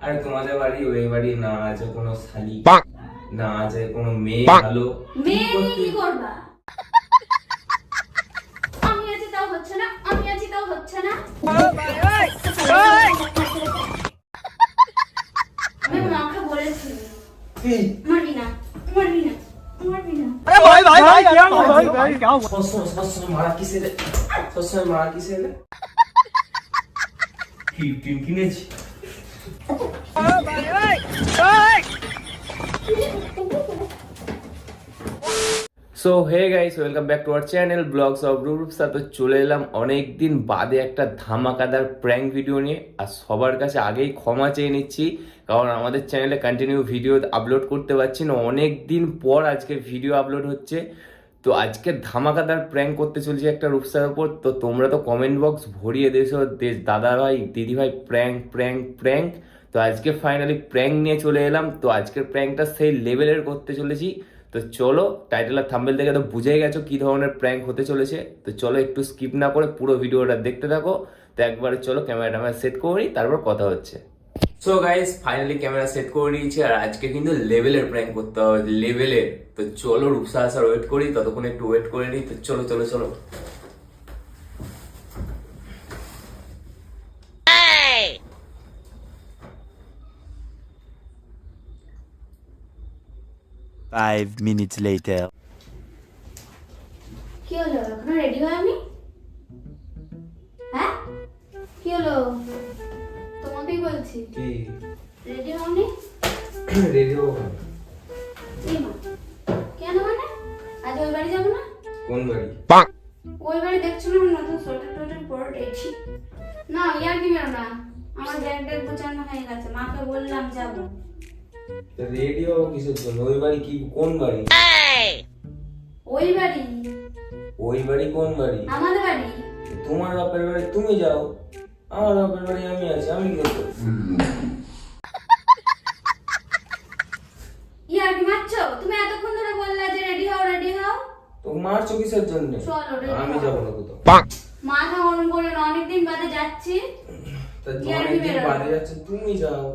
আরে তোমাদের বাড়ি ওই বাড়ি না আছে কোনো শালি, না আছে কোনো মেয়ে ভালো, মেয়ে নিয়ে কি করবা? আমি আছি তাও হচ্ছে না, আমি আছি তাও হচ্ছে না। আমি মাকে বলেছি মারবি না, মারবি না, মারবি না। अरे भाई भाई भाई क्या हुआ भाई भाई क्या हुआ সবসময় মারা কিসে রে? সবসময় মারা কিসে রে? কি কিনেছি? So hey guys, welcome back to our channel blogs of Rupsa. তো চলে এলাম অনেক দিন বাদে একটা ধামাকাদার প্র্যাঙ্ক ভিডিও নিয়ে। আর সবার কাছে আগেই ক্ষমা চেয়ে নিচ্ছি, কারণ আমাদের চ্যানেলে কন্টিনিউ ভিডিও আপলোড করতে পারছি না, অনেক দিন পর আজকে ভিডিও আপলোড হচ্ছে। তো আজকে ধামাকাদার প্র্যাঙ্ক করতে চলছে একটা রূপসার ওপর। তো তোমরা তো কমেন্ট বক্স ভরিয়ে দিয়েছো দাদা ভাই দিদি ভাই প্র্যাঙ্ক প্র্যাঙ্ক প্র্যাঙ্ক। তো আজকে ফাইনালি প্র্যাঙ্ক নিয়ে চলে এলাম। তো আজকের প্র্যাঙ্কটা সেই লেভেলের করতে চলেছি। তো চলো, টাইটেল আর থাম্বনেল দেখে তো বুঝেই গেছো কি ধরনের প্র্যাঙ্ক হতে চলেছে। তো চলো একটু স্কিপ না করে পুরো ভিডিওটা দেখতে থাকো। তো একবারে চলো ক্যামেরাটা সেট করে নিই, তারপর কথা হচ্ছে। So guys, finally camera set করে নিয়েছি। আর আজকে কিন্তু লেভেলের প্র্যাঙ্ক করতে হবে, লেভেলের। তো চলো রূপসা আসার ওয়েট করি, ততক্ষণ একটু ওয়েট করে নিই। তো চলো চলো চলো। Five minutes later. কি হলো, এখনো রেডি হয়নি? হ্যাঁ কি হলো? তোমাকেই বলছি, কি রেডি হওনি? রেডিও? এই মা, কেন মানে? আজ ওই বাড়ি যাবো না? কোন বাড়ি? ওই বাড়ি দেখছো না আমার নতুন সোয়েটার টোয়েটার পরে রেখেছি। না ইয়ার কি মেরো না, আমার ব্যাগ ট্যাগ গুছানো হয়ে গেছে, মাকে বললাম যাবো। রেডিও কিসের জন্য? ওই বাড়ি কি? কোন বাড়ি? ওই বাড়ি? ওই বাড়ি কোন বাড়ি? আমাদের বাড়ি। তোমার বাপের বাড়ি তুমি যাও, আমার বাপের বাড়ি আমি আছি, আমি কি করবো? ইয়ার কি মারছো? তুমি এতক্ষণ ধরে বললা যে রেডি হও রেডি হও। তো মারছো কিসের জন্য? চলো রেডি আমি হও। যাবো না কোথাও। মাথা গরম করে না, অনেকদিন বাদে যাচ্ছি। তা ইয়ার কি অনেকদিন বেরোলো? বাদে যাচ্ছে, তুমি যাও,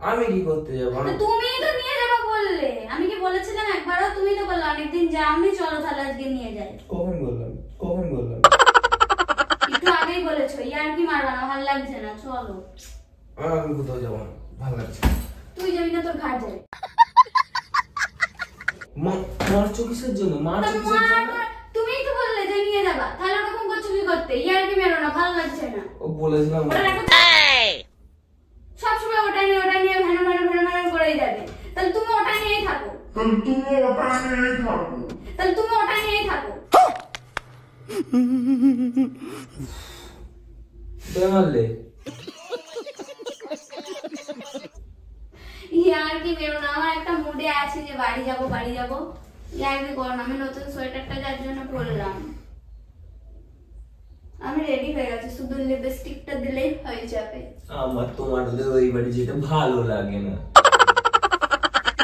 আমি কি করতে যাবো? তো তুমিই তো নিয়ে যাবো বললে, আমি কি বলেছিলাম একবারও? তুমি তো বললে অনেকদিন যাওনি, চলো তাহলে আজকে নিয়ে যাই। কখন বললাম? কখন বললাম? একটু আগেই বলেছো। ইয়ার কি মারবা না, ভালো লাগছে না, চলো। আমি কোথাও যাবো না, ভালো লাগছে। তুই যাবি না, তোর ঘাট যাবে। মারছো কিসের জন্য? মারছো তা কিসের জন্য? তুমিই তো বললে যে নিয়ে যাবা, তাহলে ওরকম করছো কি করতে? ইয়ার কি মেরো না, ভালো লাগছে না। ও বলেছিলাম ওটা রাখো তো। সবসময় ওটা নিয়ে ভ্যানো ভ্যানো ভ্যানো ভ্যানো করেই যাবে। তাহলে তুমি ওটা নিয়েই থাকো। তাহলে তুমি ওটা নিয়েই থাকো। মারলে ইয়ার কি মেরো না, আমার একটা মুডে আছে যে বাড়ি যাব বাড়ি যাব। ইয়ার কি করো না, আমি নতুন সোয়েটারটা যার জন্য পরলাম। আমি রেডি হয়ে গেছি, শুধু লিপস্টিকটা দিলেই হয়ে যাবে। আমার তোমার ওই বাড়ি যেতে ভালো লাগে না।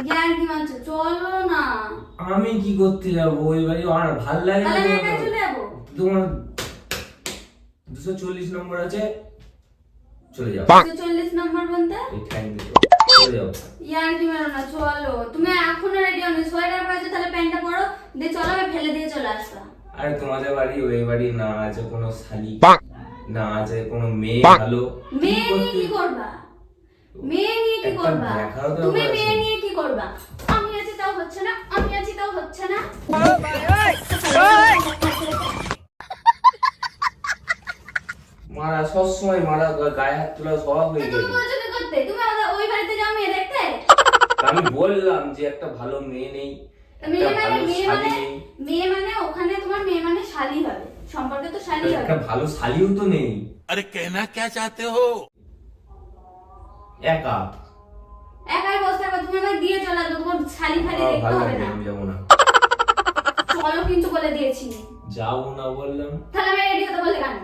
ইয়ার কি মানছো, চলো না। আমি কি করতে যাবো ওই বাড়ি? আমার ভালো লাগে না। তাহলে একাই চলে যাবো। তোমার 240 নম্বর আছে, চলে যাও। 240 নম্বর বলতে? এই ঠ্যাং দুটো, চলে যাও। ইয়ার কি মেরো না, চলো। তুমি এখনো রেডি হওনি, সোয়েটার পরেছো, তাহলে প্যান্টটা পরো, দিয়ে চলো, আমি ফেলে দিয়ে চলে আসবা। আরে তোমাদের বাড়ি ওই বাড়ি না আছে কোনো শালি, না আছে কোনো মেয়ে ভালো, মেয়ে নিয়ে কি করবা? মেয়ে নিয়ে কি একটা করবা? দেখাও তো তুমি আমার মেয়ে আছে। নিয়ে কি করবা? আমি আছি তাও হচ্ছে না, আমি আছি তাও হচ্ছে না। মারা সবসময় মারা, গায়ে হাত তোলা স্বভাব হয়ে তুমি গেছে। বলছো কি করতে? তুমি আমাদের ওই বাড়িতে যাও মেয়ে দেখতে? আমি বললাম যে একটা ভালো মেয়ে নেই, মেয়ে একটা মানে ভালো মেয়ে শালি মানে নেই। মেয়ে মানে ওখানে তোমার মেয়ে মানে শালি হবে, সম্পর্কে তো শালি হবে। একটা ভালো শালিও তো নেই। अरे कहना क्या चाहते हो? একা একাই বসে থাকো, তুমি আমাকে দিয়ে চলে আসবে, তোমার শালি ফালি দেখতে ভালো হবে লাগে, না। আমি যাবো না। চলো কিন্তু বলে দিয়েছি। যাবো না বললাম। তাহলে আমি রেডি হতে বলে কেন?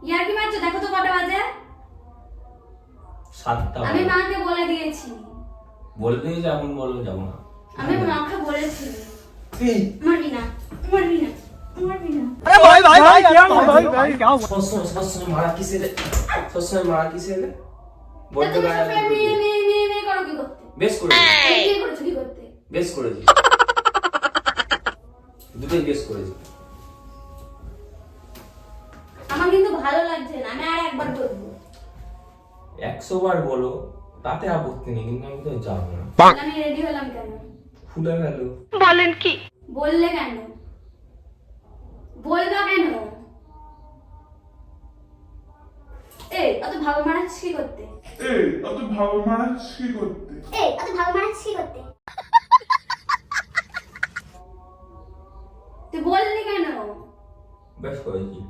ইয়ার কি মারছো? দেখো তো কটা বাজে। 7টা আমি মাকে বলে দিয়েছি। বলতে যে এখন বলবো যাবো না। আমি মাকে বলেছি কি? মারবি না, মারবি না, মারবি না। अरे भाई भाई भाई क्या हुआ भाई भाई क्या हुआ সবসময় মারা কিসে রে? সবসময় মারা কিসে রে? বড্ড তুমি গায়ে সবসময় মেয়ে মেয়ে মেয়ে মেয়ে করো কি করতে? বেশ করেছি, এই বিয়ে করেছো কি করতে? বেশ করেছি, দুটোই বেশ করেছি। আমার কিন্তু ভালো লাগছে না, আমি আর একবার বলবো। 100 বার বলো, তাতে আপত্তি নেই, কিন্তু আমি তো যাবো না। তাহলে আমি রেডি হলাম কেন? ফুলে গেল। বললে কেন? বলবা কেন? এই অত ভাবা মারাচ্ছিস কি করতে? এই অত ভাবা মারাচ্ছিস কি করতে? তুই বললি কেন? বেশ করেছি,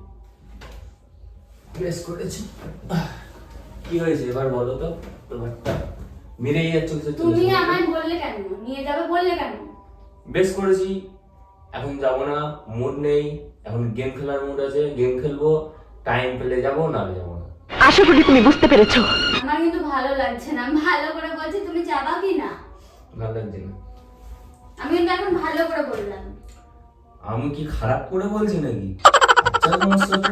বেশ করেছি। কি হয়েছে এবার বলো তো, ব্যাপারটা মেরেই যাচ্ছ কিছু। তুমি আমায় বললে কেন? নিয়ে যাবে বললে কেন? বেশ করেছি, এখন যাব না, মুড নেই, এখন গেম খেলার মুড আছে, গেম খেলবো, টাইম পেলে যাবো, না যাবো না। আশা করি তুমি বুঝতে পেরেছো। আমার কিন্তু ভালো লাগছে না, ভালো করে বলছি তুমি যাবা কি না? ভালো লাগছে না। আমি কিন্তু এখন ভালো করে বললাম। আমি কি খারাপ করে বলছি নাকি? আচ্ছা, সমস্যা তো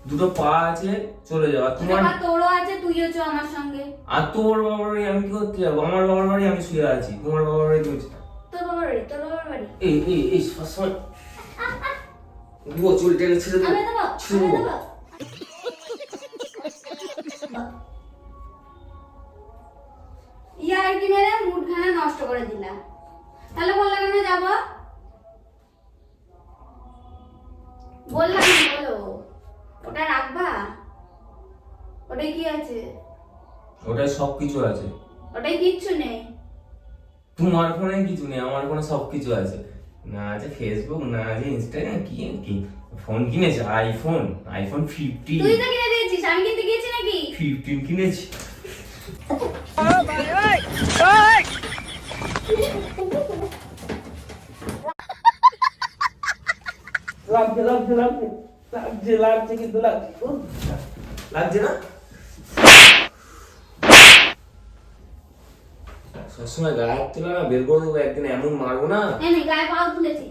দুটো পা আছে, চলে যাওয়া তোমার। তোমার তোরও আছে, তুইও চ আমার সঙ্গে। আর তোর বাবার বাড়ি আমি কি করতে যাবো? আমার বাবার বাড়ি আমি শুয়ে আছি, তোমার বাবার বাড়ি তুমি। তোর বাবার বাড়ি, তোর বাবার বাড়ি। এই সবসময় চুল টেনে ছেড়ে দেবো, আমি দেবো, ছেড়ে আমি দেবো। দেবো। ইয়ার কি মেরে মুডখানা নষ্ট করে দিলা। তাহলে বললা কেন যাবো? বললাম না, বলো। ওটা রাখবা? ওটাই কি আছে? ওটাই সবকিছু আছে। ওটাই কিচ্ছু নেই। তোমার ফোনে কিছু নেই, আমার ফোনে সবকিছু আছে। না আছে ফেসবুক, না আছে ইনস্টাগ্রাম, কি ফোন কিনেছে? আইফোন 15। তুই তো কিনে দিয়েছিস, আমি কিনতে গিয়েছি নাকি? 15 কিনেছি। লাগছে কিন্তু লাগছে না। সবসময় গায়ে হাত তুলে না, বের করে দেবো একদিন, এমন মারবো না। এনে গায়ে পাও তুলেছি।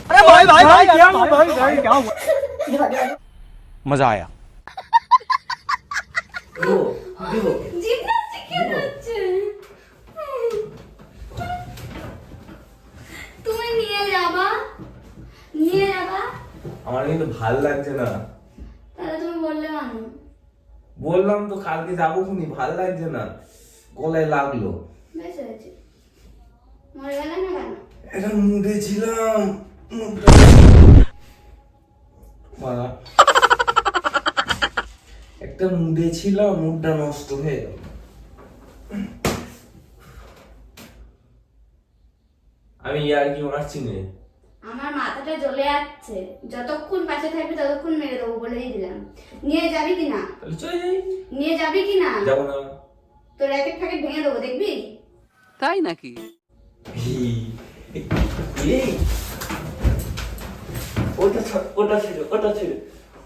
अरे भाई भाई भाई क्या हुआ भाई भाई क्या हुआ? मजा आया। দেবো দেবো। জিমনাস্টিক কে করছে? তুমি নিয়ে যাবা? নিয়ে যাবা? আমার কিন্তু ভাল লাগছে না। তাহলে তুমি বললে কেন? বললাম তো কালকে যাবো, খুনি ভাল লাগছে না, গলায় লাগলো। বেশ হয়েছে। মরে গেলে না কেন? এটা মুডে ছিলাম, একটা মুডে ছিলাম, মুডটা নষ্ট হয়ে গেল। আমি আর কি মারছি না। আমার মাথাটা জ্বলে যাচ্ছে, যতক্ষণ পাশে থাকবে ততক্ষণ মেরে দেবো বলে দিলাম। নিয়ে যাবি কি না? তাহলে চলে যাই। নিয়ে যাবি কি না? যাবো না। তোর র্যাকেট ফ্যাকেট ভেঙে দেবো, দেখবি? তাই নাকি? এই, ওটা ছেড়ে, ওটা ছেড়ে,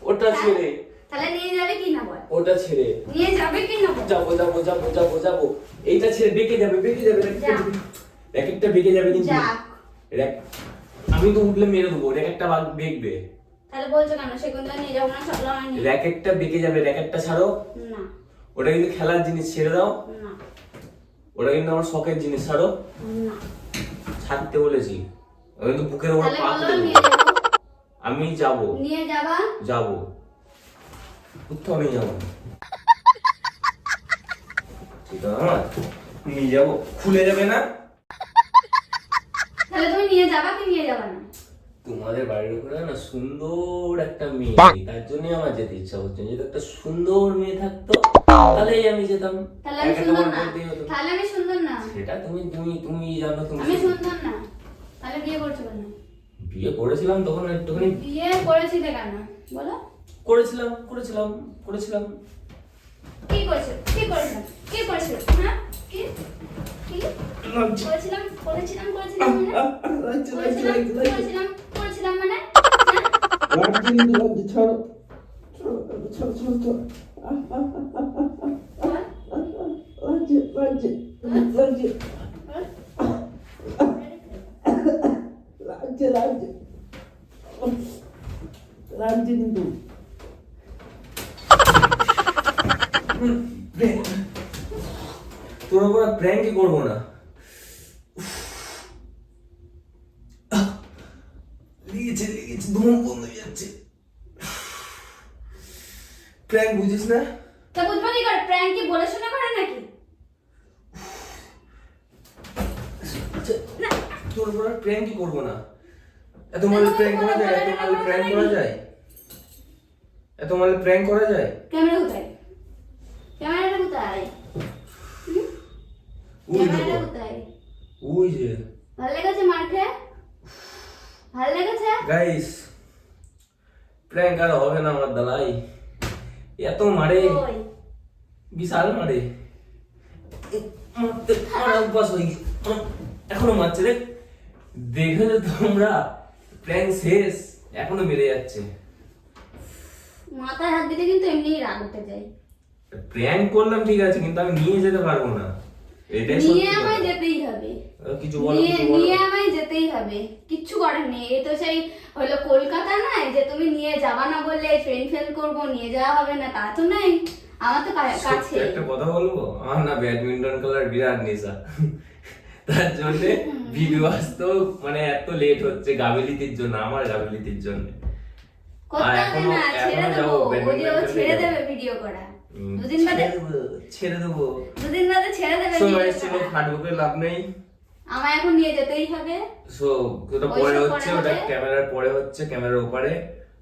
ওটা ছেড়ে, তাহলে নিয়ে যাবে কি না বল? ওটা ছেড়ে। নিয়ে যাবে কি না বল? যাবো যাবো যাবো যাবো যাবো। এইটা ছেড়ে বেঁকে যাবে, বেঁকে যাবে, যা। র্যাকেটটা বেঁকে যাবে কিন্তু। যাক। আমি তো উঠলে মেরে দেবো, র্যাকেটটা বেঁকবে। তাহলে বলছো কেন? সেগুলো নিয়ে যাবো না, সবগুলো আমার নিয়ে। র্যাকেটটা বেঁকে যাবে, র্যাকেটটা ছাড়ো। না ওটা কিন্তু খেলার জিনিস, ছেড়ে দাও। না ওটা কিন্তু আমার শখের জিনিস, ছাড়ো। না। ছাড়তে বলেছি, আমি কিন্তু বুকের উপর তাহলে পাত বলো দেবো। নিয়ে যাবো। আমি যাবো, নিয়ে যাবা? যাবো, কোথাও আমি যাবো না। ঠিক আছে, নিয়ে যাবো, খুলে যাবে না। তাহলে তুমি নিয়ে যাবা কি নিয়ে যাবা না? তোমাদের বাড়ির উপরে না সুন্দর একটা মেয়ে, তার জন্য আমার যেতে ইচ্ছা হচ্ছে। যদি একটা সুন্দর মেয়ে থাকতো তাহলেই আমি যেতাম। তাহলে আমি একটা সুন্দর বার না? বলতেই হতো। তাহলে আমি সুন্দর না? সেটা তুমি তুমি তুমি জানো। তুমি আমি সুন্দর না? তাহলে বিয়ে করছো কেন? বিয়ে করেছিলাম তখন একটুখানি, বিয়ে করেছিলে কেন বলো? করেছিলাম করেছিলাম করেছিলাম কি করেছিল? কি করেছিল? কি করেছিল? হ্যাঁ কি কি করেছিলাম? করেছিলাম করেছিলাম মানে? করেছিলাম করেছিলাম মানে? তোর উপর প্র্যাঙ্কই করবো না। লেগেছে ধুম বন্ধ হয়ে যাচ্ছে। প্র্যাঙ্ক বুঝিস না? তা বুঝবো কি করে? প্র্যাঙ্ক কি বলে শুনে করে নাকি? না, তোর উপর প্র্যাঙ্কই করবো না। এত মারলে প্র্যাঙ্ক করা যায়? এত মারলে প্র্যাঙ্ক করা যায়? এত মারলে প্র্যাঙ্ক করা যায়? ক্যামেরা কোথায়? ক্যামেরাটা কোথায়? ওই ক্যামেরাটা দেখো, কোথায়? ওই যে। ভালো লেগেছে মার খেয়ে? ভালো লেগেছে? গাইস, প্র্যাঙ্ক আর হবে না আমার দালাই। এত মারে, ওই বিশাল মারে। মারতে মারা অভ্যাস হয়ে গেছে। এখনো মারছে রে। দেখেছো তোমরা? প্র্যাঙ্ক শেষ, এখনো মেরে যাচ্ছে। মাথায় হাত দিলে কিন্তু এমনিই রাগ উঠে যায়। প্র্যাঙ্ক করলাম ঠিক আছে, কিন্তু আমি নিয়ে যেতে পারবো না। এটাই সত্যি নিয়ে কথা। আমায় যেতেই হবে। কিছু বলো, নিয়ে কিছু বলো। নিয়ে আমায় যেতেই হবে, কিচ্ছু করার নেই। এ তো সেই হলো কলকাতা নয় যে তুমি নিয়ে যাবা না বললে ট্রেন ফেল করবো, নিয়ে যাওয়া হবে না, তা তো নাই। আমার তো সত্যি কাছে। একটা কথা বলবো, আমার না ব্যাডমিন্টন খেলার বিরাট নেশা। তার জন্য ভিডিও আসতেও মানে এত লেট হচ্ছে গাবিলিতির জন্য, আমার গাবিলিতির জন্য। করতে হবে না, ছেড়ে দেবো। ও যে ও ছেড়ে দেবে ভিডিও করা। দুদিন বাদে ছেড়ে দেবো। দুদিন বাদে ছেড়ে দেবে সো video গাইস, চলো করা। ফাটবো করে লাভ নেই। আমায় এখন নিয়ে যেতেই হবে। সো ওটা ওইসব পরে পরে হচ্ছে, ওটা হবে। ক্যামেরার পরে হচ্ছে, ক্যামেরার ওপারে।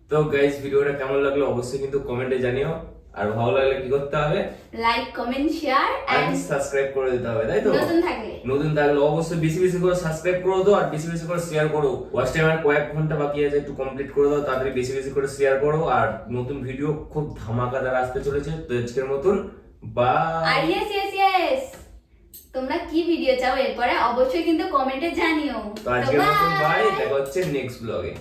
তো গাইস, ভিডিওটা কেমন লাগলো অবশ্যই কিন্তু কমেন্টে জানিও। আর ভালো লাগলে কি করতে হবে? লাইক, কমেন্ট, শেয়ার আর এন্ড সাবস্ক্রাইব করে দিতে হবে, তাই তো? নতুন থাকলে নতুন থাকলে অবশ্যই বেশি বেশি করে সাবস্ক্রাইব করে দাও, আর বেশি বেশি করে শেয়ার করো। ওয়াচ টাইম আর কয়েক ঘন্টা বাকি আছে, একটু কমপ্লিট করে দাও তাড়াতাড়ি, বেশি বেশি করে শেয়ার করো। আর নতুন ভিডিও খুব ধামাকাদার আসতে চলেছে। তো আজকের মতন বাই। আর ইয়েস তোমরা কি ভিডিও চাও এরপরে অবশ্যই কিন্তু কমেন্টে জানিও। তো আজকের মতন বাই, দেখা হচ্ছে নেক্সট ব্লগে।